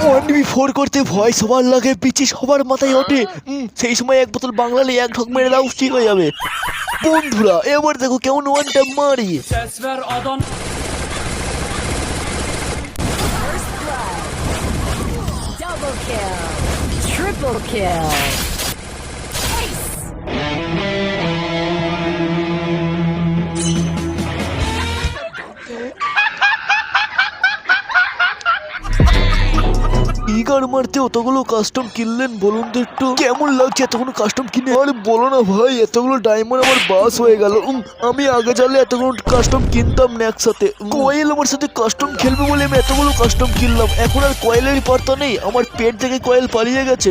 1v4 করতে ভয় সবার লাগে, পিচি সবার মাথায় ওঠে। সেই সময় এক বোতল বাংলালে এক ঢোক মেরে দাও, ঠিক হয়ে যাবে। বন্ধুরা এবার দেখো কেমন ওয়ান ট্যাপ মারি। Double kill. Triple kill. Eager মারতে অতগুলো কাস্টম কিনলেন, বলুন তো একটু কেমন লাগছে এতগুলো কাস্টম কিনে? আরে বলো না ভাই, এতগুলো ডায়মন্ড আমার বাস হয়ে গেল। আমি আগে জানলে এতগুলো কাস্টম কিনতাম না একসাথে। কয়েল আমার সাথে কাস্টম খেলবে বলে আমি এতগুলো কাস্টম কিনলাম, এখন আর কয়েলেরই পারতা নেই, আমার পেট থেকে কয়েল পালিয়ে গেছে।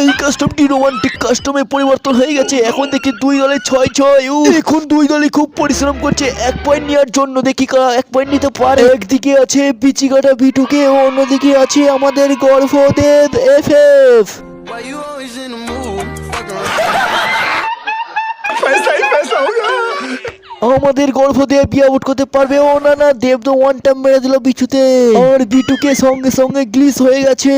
এই কাস্টমটি রোমান্টিক কাস্টমে পরিবর্তন হয়ে গেছে, এখন দেখি 2 দলে 6-6। এখন 2 দলই খুব পরিশ্রম করছে 1 পয়েন্ট নেওয়ার জন্য, দেখি কারা 1 পয়েন্ট নিতে পারে। একদিকে আছে পিচিকাটা বিটুকে, অন্যদিকে আছে আমাদের গর্ভদেব এফএফ। আমাদের গর্ভদেব বিয়ে আউট করতে পারবে? ও না না, দেব তো ওয়ান টাইম মেরে দিল বিচুতে, আর বিটুকে সঙ্গে সঙ্গে গ্লিচ হয়ে গেছে।